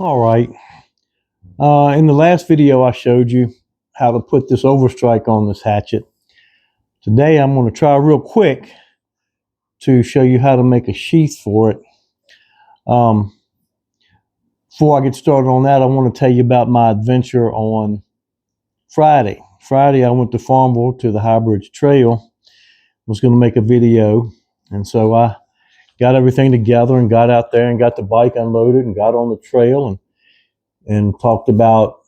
All right. In the last video, I showed you how to put this overstrike on this hatchet. Today, I'm going to try real quick to show you how to make a sheath for it. Before I get started on that, I want to tell you about my adventure on Friday. Friday, I went to Farmville to the High Bridge Trail. I was going to make a video, and so I got everything together and got out there and got the bike unloaded and got on the trail and talked about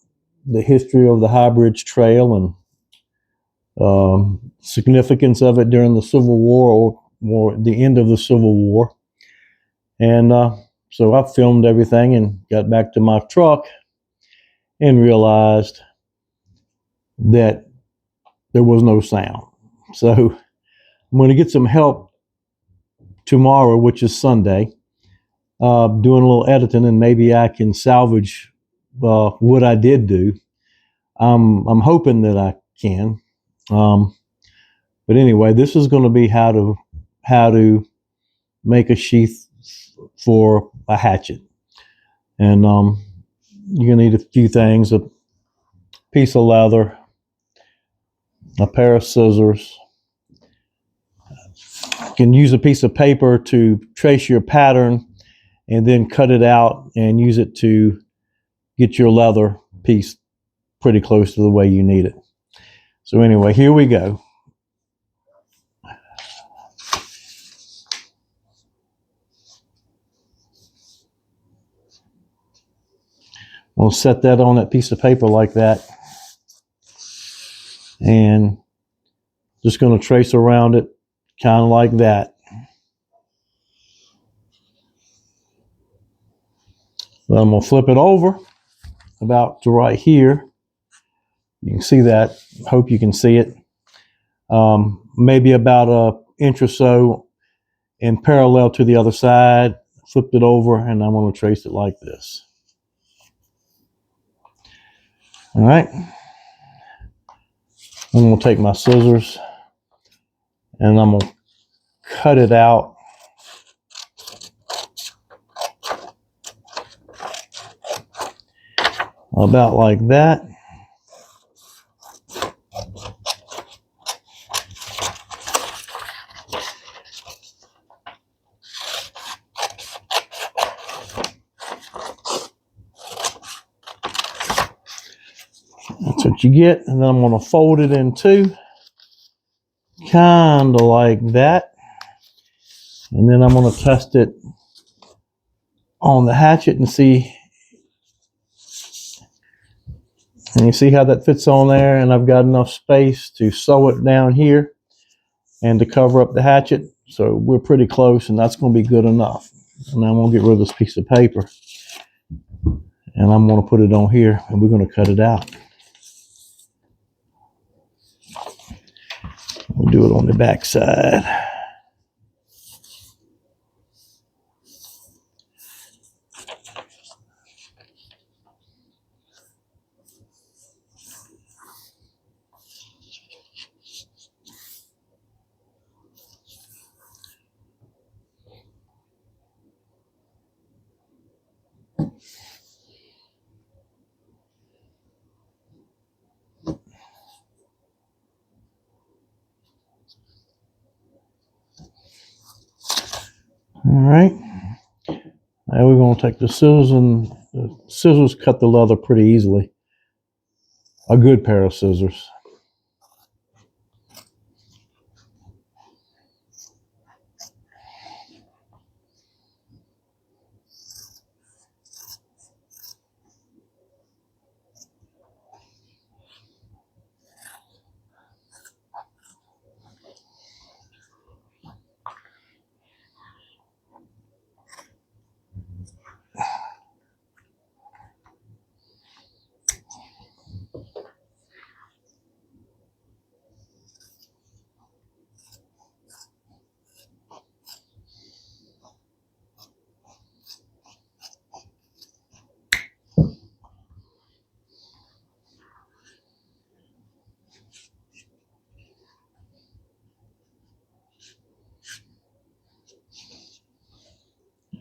the history of the High Bridge Trail and significance of it during the Civil War or the end of the Civil War. And so I filmed everything and got back to my truck and realized that there was no sound. So I'm going to get some help tomorrow, which is Sunday, doing a little editing, and maybe I can salvage what I did do. I'm hoping that I can. But anyway, this is going to be how to make a sheath for a hatchet. And you're going to need a few things: a piece of leather, a pair of scissors. You can use a piece of paper to trace your pattern and then cut it out and use it to get your leather piece pretty close to the way you need it. So anyway, here we go. We'll set that on that piece of paper like that, and just going to trace around it kind of like that. Then I'm going to flip it over about to right here. You can see that. Hope you can see it. Maybe about an inch or so in parallel to the other side. Flipped it over, and I'm going to trace it like this. All right. I'm going to take my scissors and I'm going to cut it out about like that. That's what you get. And then I'm going to fold it in two, kind of like that. And then I'm going to test it on the hatchet and see. And you see how that fits on there, and I've got enough space to sew it down here and to cover up the hatchet. So we're pretty close, and that's going to be good enough. And I'm going to get rid of this piece of paper, and I'm going to put it on here, and we're going to cut it out. We'll do it on the back side. All right. Now we're going to take the scissors, and the scissors cut the leather pretty easily. A good pair of scissors.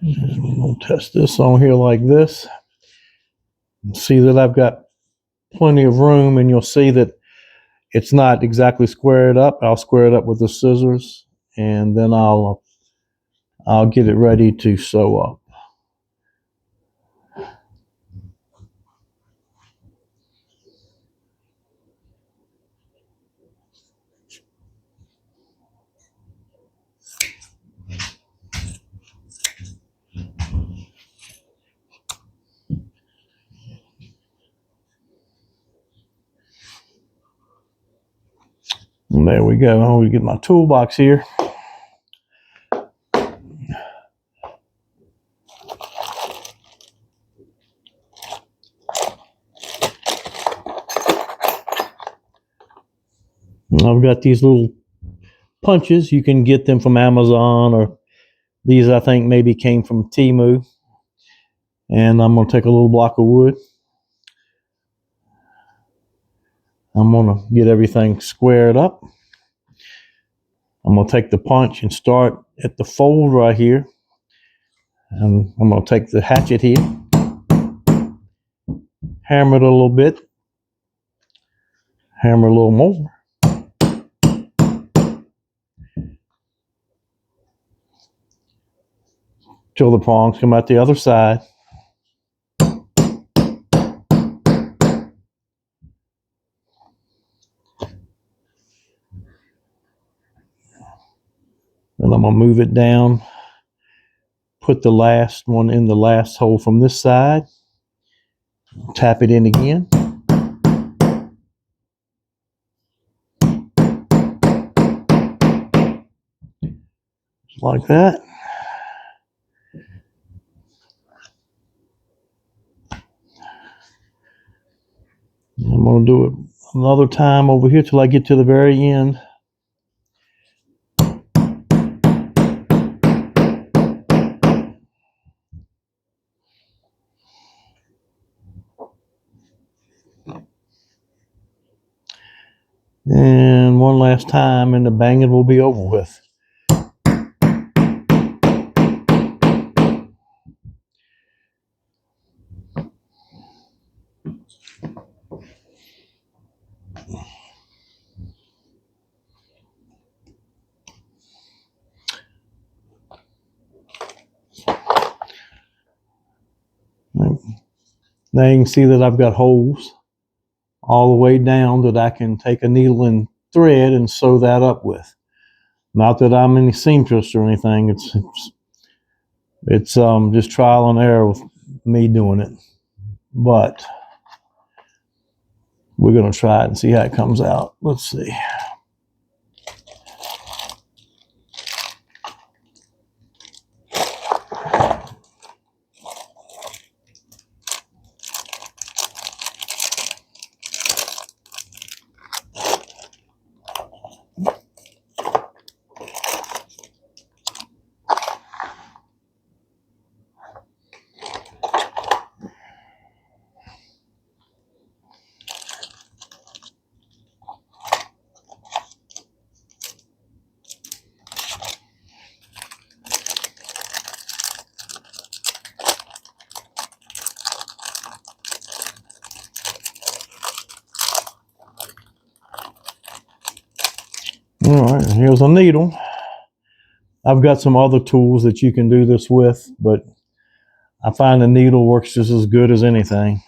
We're going to test this on here like this. See that I've got plenty of room, and you'll see that it's not exactly squared up. I'll square it up with the scissors, and then I'll get it ready to sew up. And there we go. I'll get my toolbox here. I've got these little punches. You can get them from Amazon, or these I think maybe came from Temu. And I'm going to take a little block of wood. I'm going to get everything squared up. I'm going to take the punch and start at the fold right here. And I'm going to take the hatchet here, hammer it a little bit, hammer a little more. Till the prongs come out the other side. Then I'm going to move it down, put the last one in the last hole from this side, tap it in again. Just like that. I'm going to do it another time over here till I get to the very end. And one last time, and the banging will be over with. Now you can see that I've got holes all the way down that I can take a needle and thread and sew that up with. Not that I'm any seamstress or anything. It's just trial and error with me doing it. But we're going to try it and see how it comes out. Let's see. All right, here's a needle. I've got some other tools that you can do this with, but I find the needle works just as good as anything.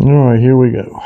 All right, here we go.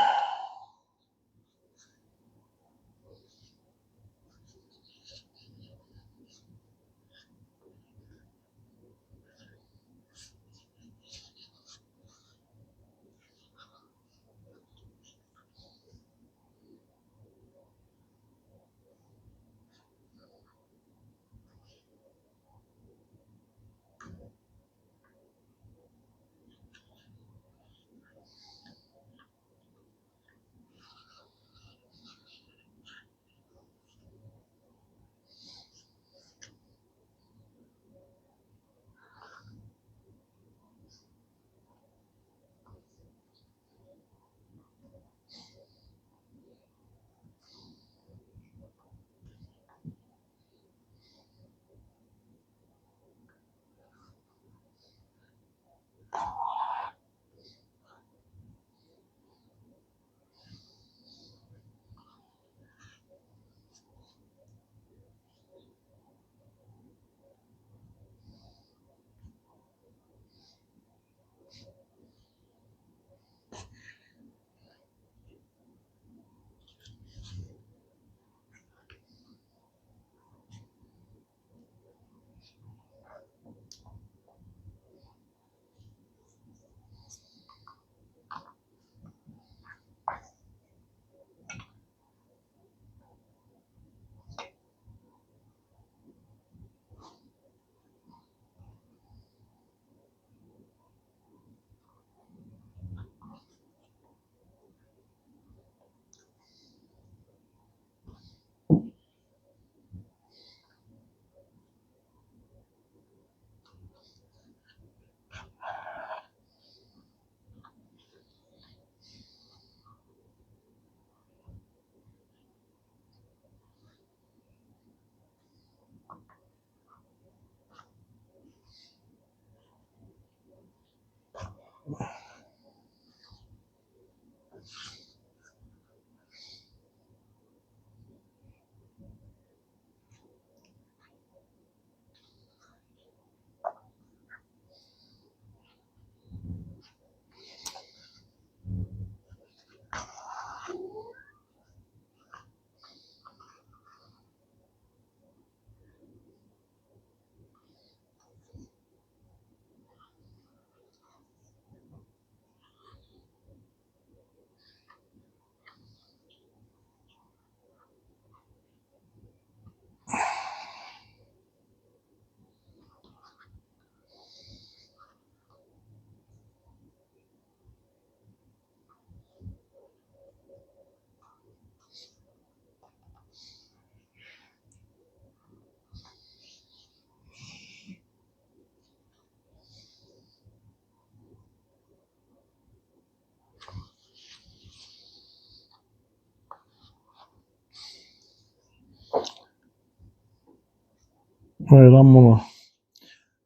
All right, I'm gonna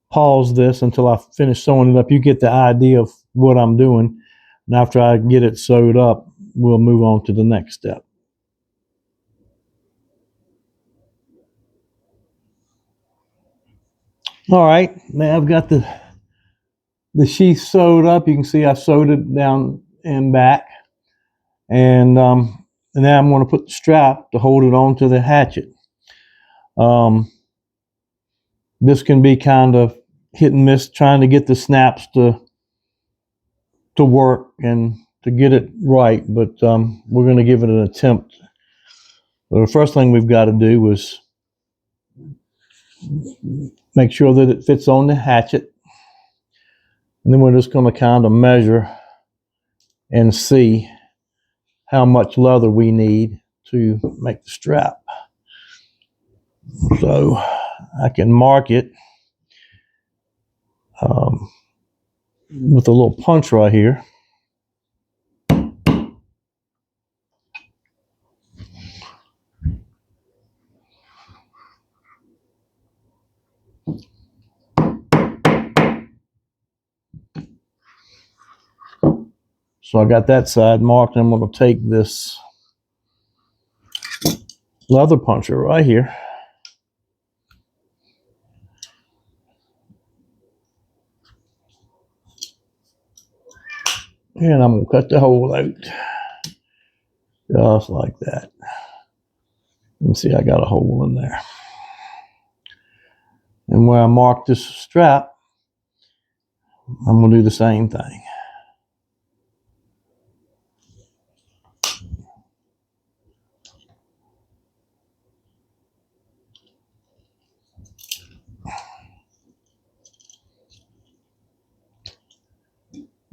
pause this until I finish sewing it up. You get the idea of what I'm doing. And after I get it sewed up, we'll move on to the next step. All right, now I've got the sheath sewed up. You can see I sewed it down and back. And now I'm going to put the strap to hold it onto the hatchet. This can be kind of hit and miss trying to get the snaps to work and to get it right, but we're going to give it an attempt. So the first thing we've got to do is make sure that it fits on the hatchet, and then we're just going to kind of measure and see how much leather we need to make the strap. So I can mark it with a little punch right here. So I got that side marked. I'm going to take this leather puncher right here, And I'm going to cut the hole out. Just like that. Let me see, I got a hole in there. And where I marked this strap, I'm going to do the same thing.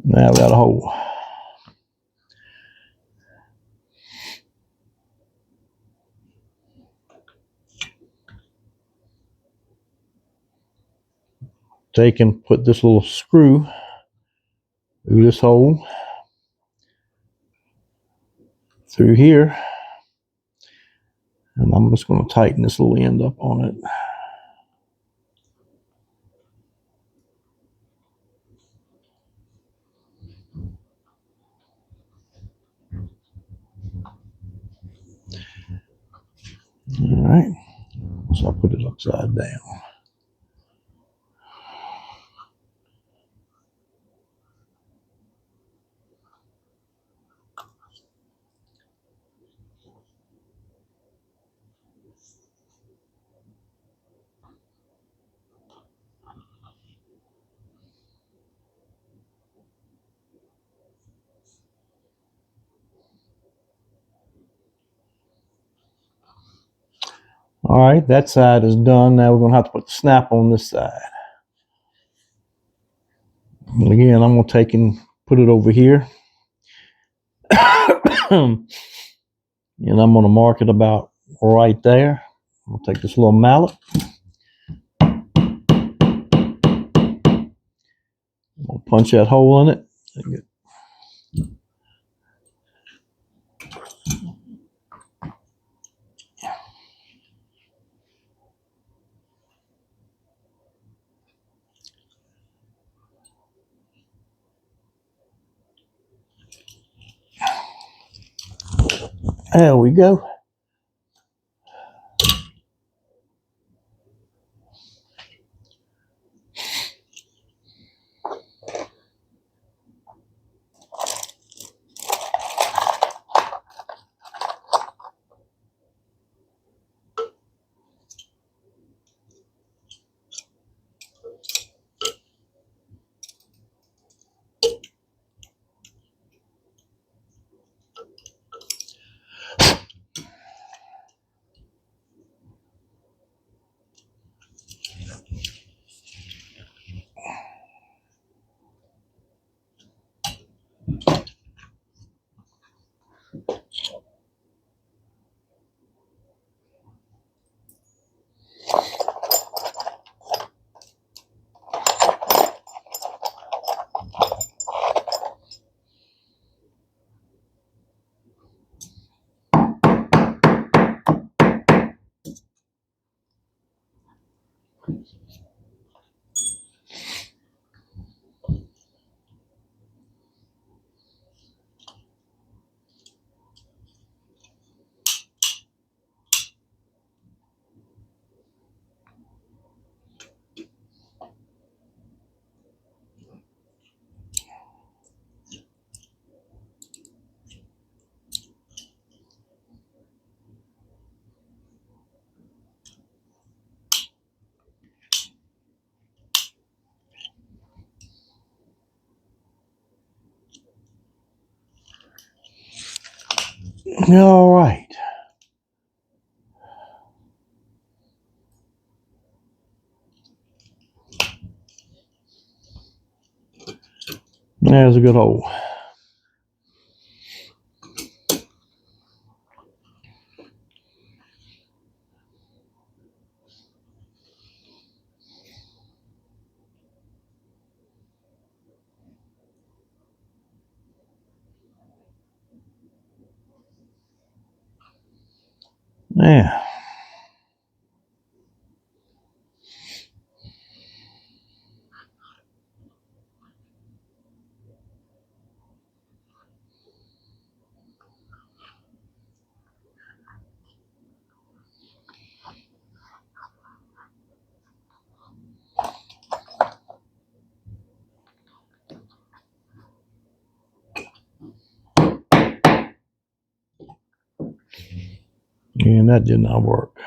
Now I've got a hole. Take and put this little screw through this hole, through here, and I'm just going to tighten this little end up on it. All right, so I'll put it upside down. All right, that side is done. Now we're going to have to put the snap on this side. And again, I'm going to take and put it over here. And I'm going to mark it about right there. I'm going to take this little mallet. I'm going to punch that hole in it. There we go. All right. There's a good hole. Yeah. that did not work.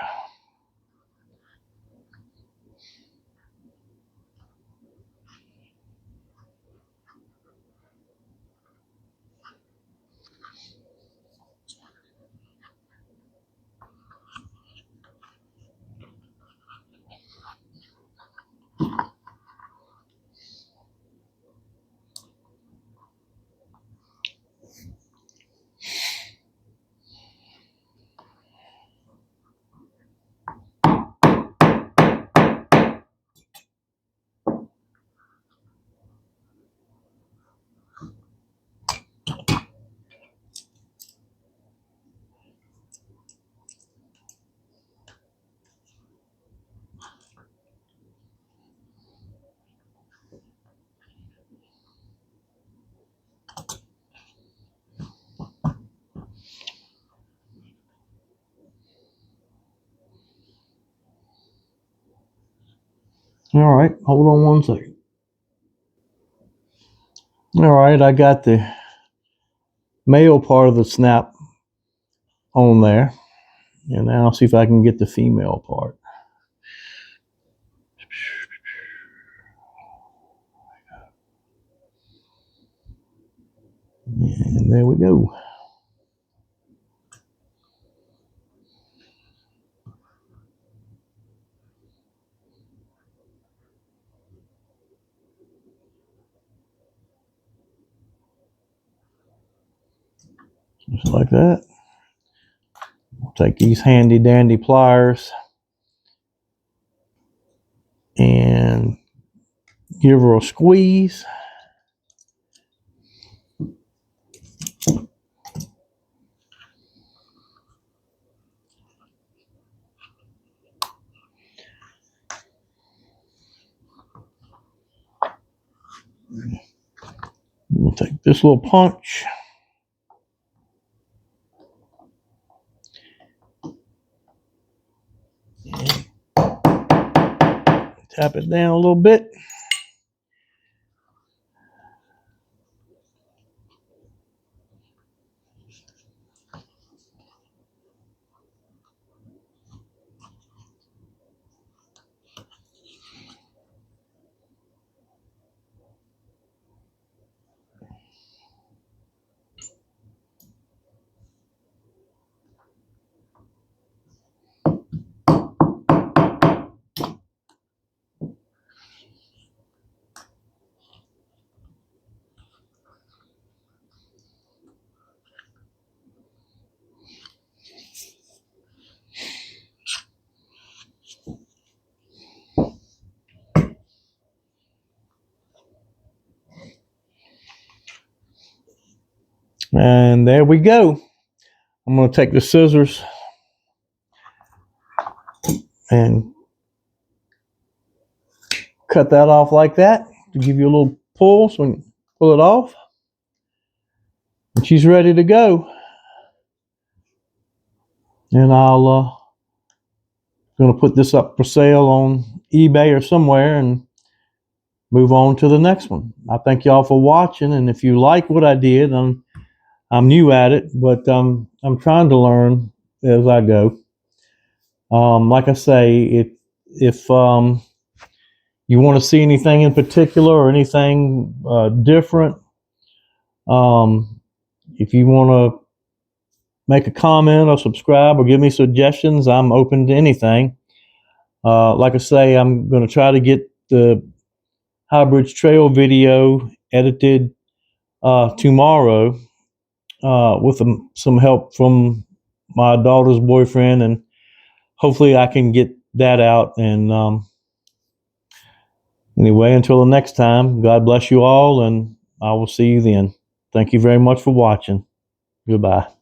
All right, hold on one second. All right, I got the male part of the snap on there, and now I'll see if I can get the female part. And there we go. Just like that. I'll take these handy dandy pliers and give her a squeeze. We'll take this little punch. Tap it down a little bit. And there we go. I'm going to take the scissors and cut that off like that to give you a little pull so you can pull it off. And she's ready to go. And I'll going to put this up for sale on eBay or somewhere and move on to the next one. I thank y'all for watching, and if you like what I did, I'm new at it, but I'm trying to learn as I go. Like I say, if you want to see anything in particular or anything different, if you want to make a comment or subscribe or give me suggestions, I'm open to anything. Like I say, I'm going to try to get the High Bridge Trail video edited tomorrow with some help from my daughter's boyfriend, and hopefully I can get that out. And anyway, until the next time, God bless you all, and I will see you then. Thank you very much for watching. Goodbye.